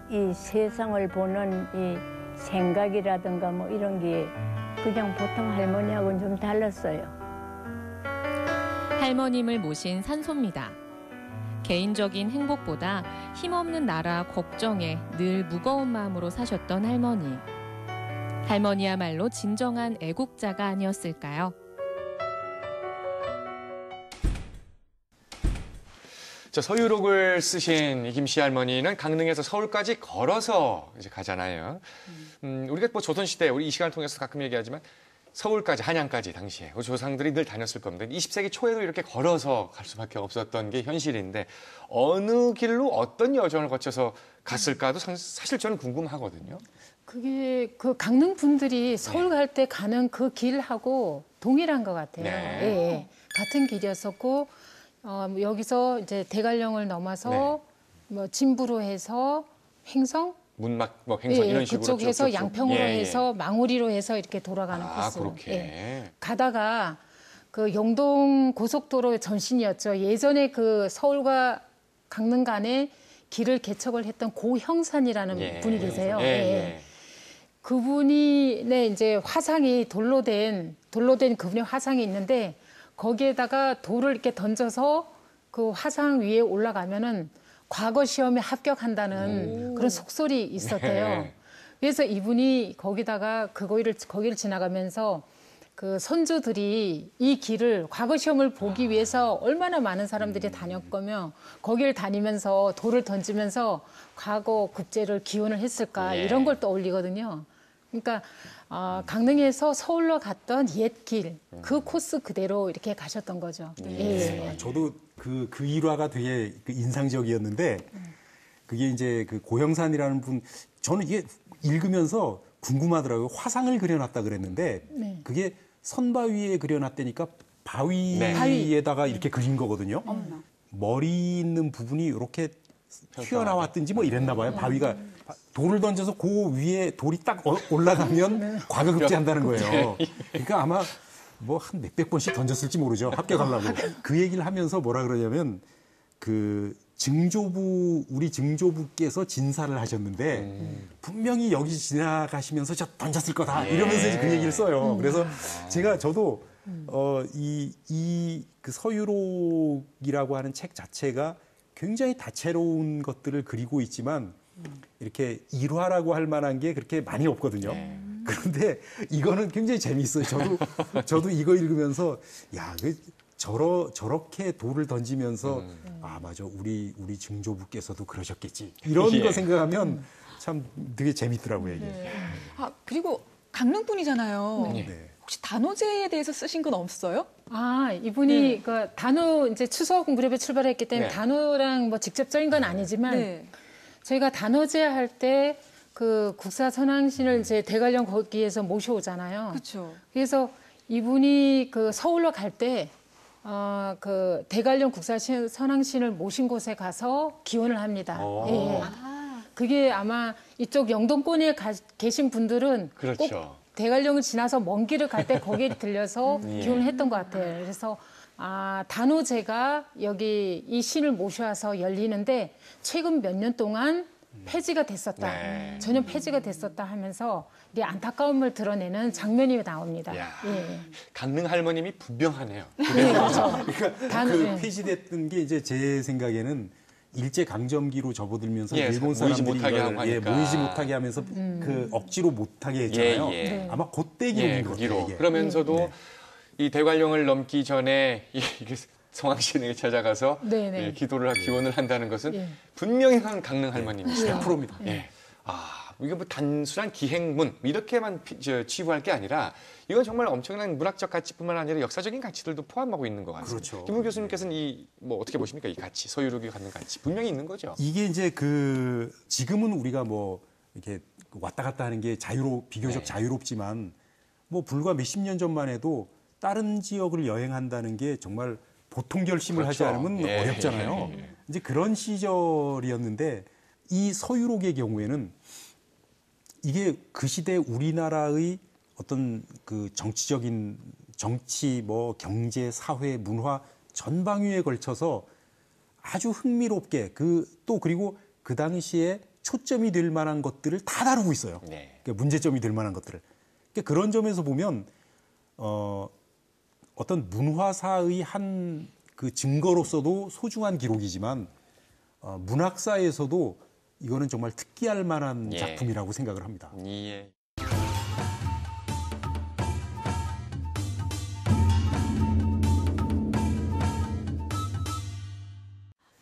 이 세상을 보는 이 생각이라든가 뭐 이런 게 그냥 보통 할머니하고는 좀 달랐어요. 할머님을 모신 산소입니다. 개인적인 행복보다 힘없는 나라 걱정에 늘 무거운 마음으로 사셨던 할머니. 할머니야말로 진정한 애국자가 아니었을까요? 서유록을 쓰신 이 김씨 할머니는 강릉에서 서울까지 걸어서 이제 가잖아요. 우리가 뭐 조선시대, 우리 이 시간을 통해서 가끔 얘기하지만 서울까지, 한양까지 당시에 조상들이 늘 다녔을 겁니다. 20세기 초에도 이렇게 걸어서 갈 수밖에 없었던 게 현실인데 어느 길로 어떤 여정을 거쳐서 갔을까도 사실 저는 궁금하거든요. 그게 그 강릉 분들이 서울 갈 때 가는 그 길하고 동일한 것 같아요. 예. 같은 길이었었고 여기서 이제 대관령을 넘어서 뭐 진부로 해서 횡성 문막 뭐 횡성 이런 식으로 그쪽에서 양평으로 해서 망우리로 해서 이렇게 돌아가는 코스. 그렇게. 가다가 그 영동 고속도로의 전신이었죠. 예전에 그 서울과 강릉 간에 길을 개척을 했던 고형산이라는 분이 계세요. 그분이 이제 화상이 돌로 된 그분의 화상이 있는데 거기에다가 돌을 이렇게 던져서 그 화상 위에 올라가면은 과거 시험에 합격한다는 그런 속설이 있었대요. 그래서 이분이 거기다가 거기를 지나가면서 그 선조들이 이 길을 과거 시험을 보기 위해서 얼마나 많은 사람들이 다녔거며 거기를 다니면서 돌을 던지면서 과거 급제를 기원을 했을까 이런 걸 떠올리거든요. 그러니까 강릉에서 서울로 갔던 옛길 그 코스 그대로 이렇게 가셨던 거죠. 저도 그 일화가 되게 인상적이었는데 그게 이제 그 고형산이라는 분 저는 이게 읽으면서 궁금하더라고요. 화상을 그려놨다 그랬는데 그게 선바 위에 그려놨다니까 바위에다가 이렇게 그린 거거든요. 머리 있는 부분이 이렇게 튀어나왔든지 뭐 이랬나 봐요. 바위가 돌을 던져서 그 위에 돌이 딱 올라가면 과거급제한다는 거예요. 그러니까 아마 뭐 한 몇백 번씩 던졌을지 모르죠. 합격하려고. 그 얘기를 하면서 뭐라 그러냐면 그 우리 증조부께서 진사를 하셨는데 분명히 여기 지나가시면서 저 던졌을 거다 이러면서 이제 그 얘기를 써요. 그래서 저도 그 서유록이라고 하는 책 자체가 굉장히 다채로운 것들을 그리고 있지만 이렇게 일화라고 할 만한 게 그렇게 많이 없거든요. 그런데 이거는 굉장히 재미있어요. 저도 이거 읽으면서 야, 저렇게 돌을 던지면서 아 맞아 우리 증조부께서도 그러셨겠지 이런 거 생각하면 참 되게 재밌더라고요 이게. 아 그리고 강릉 분이잖아요. 네. 혹시 단오제에 대해서 쓰신 건 없어요? 아 이분이 그 단오 이제 추석 무렵에 출발했기 때문에 단오랑 뭐 직접적인 건 아니지만 저희가 단오제 할 때 그 국사선왕신을 이제 대관령 거기에서 모셔오잖아요. 그렇죠. 그래서 이분이 그 서울로 갈 때 그 대관령 국사선왕신을 모신 곳에 가서 기원을 합니다. 예. 그게 아마 이쪽 영동권에 계신 분들은 그렇죠. 꼭 대관령을 지나서 먼 길을 갈 때 거기에 들려서 기원을 했던 것 같아요. 그래서 단오제가 여기 이 신을 모셔와서 열리는데 최근 몇 년 동안 폐지가 됐었다. 전혀 폐지가 됐었다 하면서 이 안타까움을 드러내는 장면이 나옵니다. 예. 강릉 할머님이 분명하네요. 네, 그렇죠. 그러니까 폐지됐던 게 이제 제 생각에는 일제 강점기로 접어들면서 일본 사람들이 모이지 못하게 하면서 그 억지로 못하게 했잖아요. 아마 그때 기록인 거예요. 그러면서도 이 대관령을 넘기 전에 이게 성황신에게 찾아가서 기도를 기원을 한다는 것은 분명히 강릉 할머님이시다. 100%입니다. 이게 뭐 단순한 기행문 이렇게만 치부할 게 아니라 이건 정말 엄청난 문학적 가치뿐만 아니라 역사적인 가치들도 포함하고 있는 것 같습니다. 그렇죠. 김훈 교수님께서는 뭐 어떻게 보십니까? 이 가치, 서유록이 갖는 가치 분명히 있는 거죠. 이게 이제 지금은 우리가 뭐 이렇게 왔다 갔다 하는 게 비교적 자유롭지만 뭐 불과 몇십 년 전만 해도 다른 지역을 여행한다는 게 정말 보통 결심을 하지 않으면 어렵잖아요. 이제 그런 시절이었는데 이 서유록의 경우에는 이게 그 시대 우리나라의 어떤 그 정치, 뭐 경제, 사회, 문화 전방위에 걸쳐서 아주 흥미롭게 그리고 그 당시에 초점이 될 만한 것들을 다 다루고 있어요. 그러니까 문제점이 될 만한 것들을. 그러니까 그런 점에서 보면 어떤 문화사의 한 그 증거로서도 소중한 기록이지만 문학사에서도 이거는 정말 특기할 만한 작품이라고 생각을 합니다.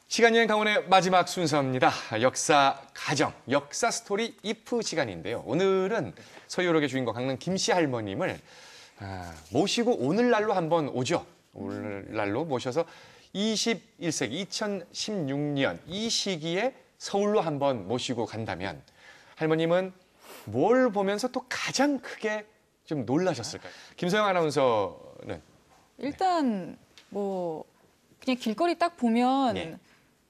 시간여행 강원의 마지막 순서입니다. 역사 가정, 역사 스토리 이프 시간인데요. 오늘은 서유록의 주인공 강릉 김씨 할머님을 모시고 오늘날로 한번 오죠. 오늘날로 모셔서 21세기 2016년 이 시기에 서울로 한번 모시고 간다면 할머님은 뭘 보면서 또 가장 크게 좀 놀라셨을까요? 김서영 아나운서는? 일단 뭐 그냥 길거리 딱 보면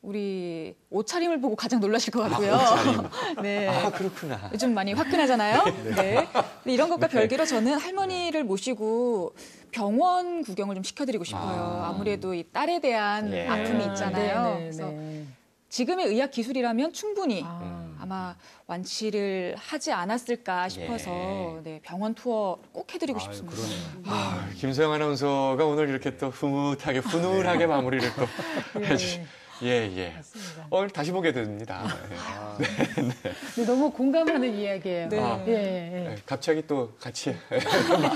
우리 옷차림을 보고 가장 놀라실 것 같고요. 옷차림. 네. 그렇구나. 요즘 많이 화끈하잖아요. 네. 근데 이런 것과 별개로 저는 할머니를 모시고 병원 구경을 좀 시켜드리고 싶어요. 아무래도 이 딸에 대한 아픔이 있잖아요. 그래서 지금의 의학 기술이라면 충분히 아마 완치를 하지 않았을까 싶어서 병원 투어 꼭 해드리고 싶습니다. 김서영 아나운서가 오늘 이렇게 또 흐뭇하게 훈훈하게 마무리를 또 해주시. 맞습니다. 오늘 다시 보게 됩니다. 너무 공감하는 이야기예요. 갑자기 또 같이.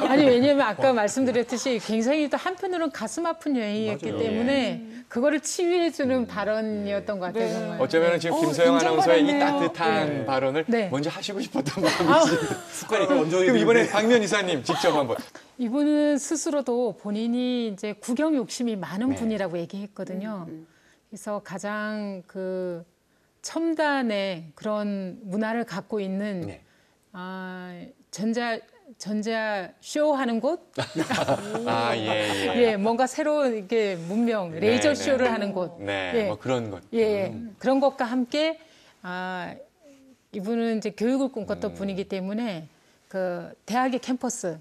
아니 왜냐하면 아까 말씀드렸듯이 굉장히 또 한편으로는 가슴 아픈 여행이었기 때문에 그거를 치유해주는 발언이었던 것 같아요. 정말. 어쩌면 지금 김서영 아나운서의 이 따뜻한 발언을 먼저 하시고 싶었던 마음이지. 습관이 먼저. 그럼 이번에 박면 이사님 직접 한번. 이분은 스스로도 본인이 이제 구경 욕심이 많은 분이라고 얘기했거든요. 그래서 가장 그 첨단의 그런 문화를 갖고 있는 전자 쇼 하는 곳, 뭔가 새로운 이게 문명 레이저 쇼를 하는 곳, 뭐 그런 것, 그런 것과 함께 이분은 이제 교육을 꿈꿨던 분이기 때문에 그 대학의 캠퍼스,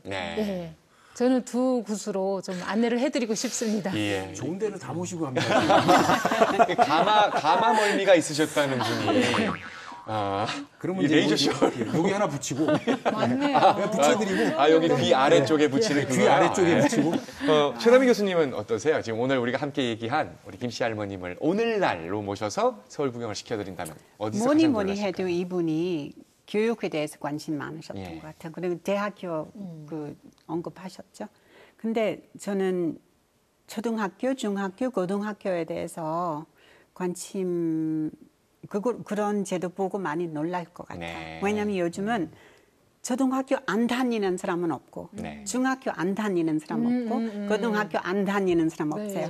저는 두 곳으로 좀 안내를 해드리고 싶습니다. 좋은 데를 다 모시고 합니다. 가마 멀미가 있으셨다는 분이. 그러면 레이저쇼 여기 하나 붙이고. 맞네요. 붙여드리고. 여기 귀 아래쪽에 붙이는 귀 아래쪽에 붙이고. 최남희 교수님은 어떠세요? 지금 오늘 우리가 함께 얘기한 우리 김씨 할머님을 오늘날로 모셔서 서울 구경을 시켜드린다면 어디서 가장 뭐니 해도 이분이 교육에 대해서 관심 많으셨던 것 같아요. 그리고 대학교 언급하셨죠. 근데 저는 초등학교, 중학교, 고등학교에 대해서 관심 그런 제도 보고 많이 놀랄 것 같아요. 네. 왜냐하면 요즘은 초등학교 안 다니는 사람은 없고 중학교 안 다니는 사람 없고 고등학교 안 다니는 사람 없어요.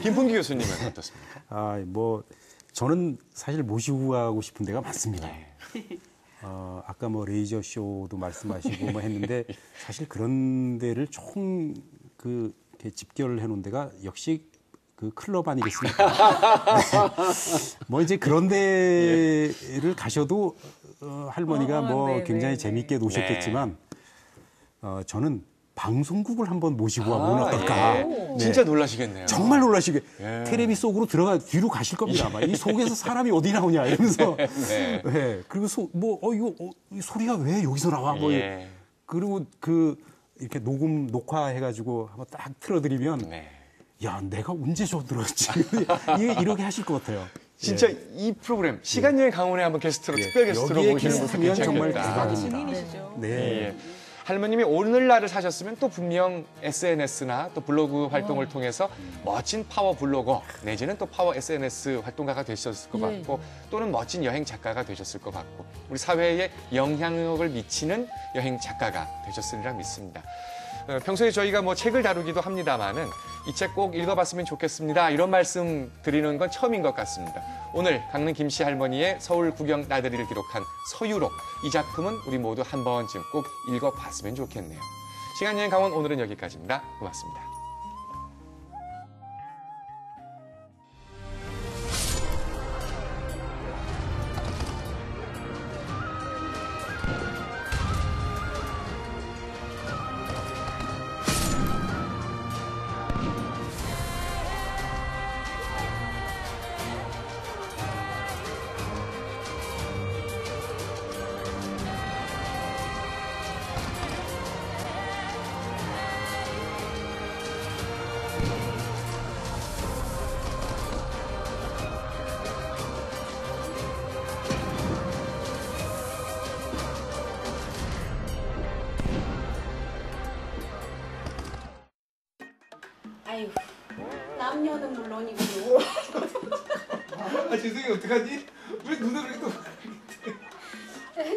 김풍기 교수님은 어떻습니까? 뭐 저는 사실 모시고 가고 싶은 데가 많습니다. 아까 뭐 레이저 쇼도 말씀하시고 뭐 했는데 사실 그런 데를 총 이렇게 집결해 놓은 데가 역시 그 클럽 아니겠습니까? 네. 뭐 이제 그런 데를 가셔도 할머니가 뭐 굉장히 재밌게 노셨겠지만 저는 방송국을 한번 모시고 가면 어떨까? 네. 진짜 놀라시겠네요. 정말 놀라시게. 테레비 속으로 뒤로 가실 겁니다. 아마. 이 속에서 사람이 어디 나오냐 이러면서. 네. 네. 그리고 이 소리가 왜 여기서 나와? 뭐 그리고 이렇게 녹화해가지고 한번 딱 틀어드리면 야, 내가 언제 저 들었지? 이렇게 하실 것 같아요. 진짜 이 프로그램 시간여행 강원에 한번 게스트로 특별 게스트로 모시는 모습 여기에 정말 괜찮겠다. 대박입니다. 네. 할머님이 오늘날을 사셨으면 또 분명 SNS나 또 블로그 활동을 통해서 멋진 파워 블로거 내지는 또 파워 SNS 활동가가 되셨을 것 같고 또는 멋진 여행 작가가 되셨을 것 같고 우리 사회에 영향력을 미치는 여행 작가가 되셨으리라 믿습니다. 평소에 저희가 뭐 책을 다루기도 합니다만은 이 책 꼭 읽어봤으면 좋겠습니다. 이런 말씀 드리는 건 처음인 것 같습니다. 오늘 강릉 김씨 할머니의 서울 구경 나들이를 기록한 서유록 이 작품은 우리 모두 한 번쯤 꼭 읽어봤으면 좋겠네요. 시간여행 강원 오늘은 여기까지입니다. 고맙습니다. 아유, 남녀는 물론이고. 죄송해요. 어떡하지? 왜 눈을 이렇게 또.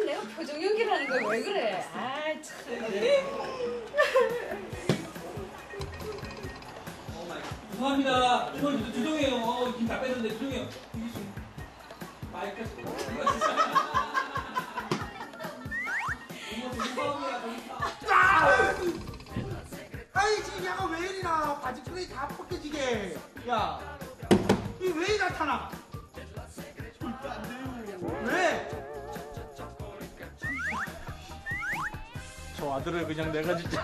내가 표정 연기라는 거 왜 그래? 아 참. 죄송합니다. 죄송해요. 김 다 뺐는데 죄송해요. 마이크. 아이 지금 야가 왜 이리나 바지 트레이 다 벗겨지게. 야, 이 왜 나타나? 왜? 저 아들을 그냥 내가 진짜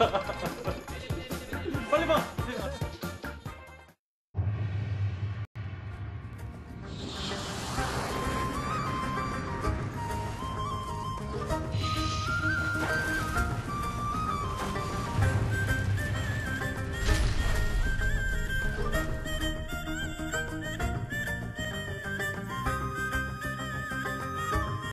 빨리 봐.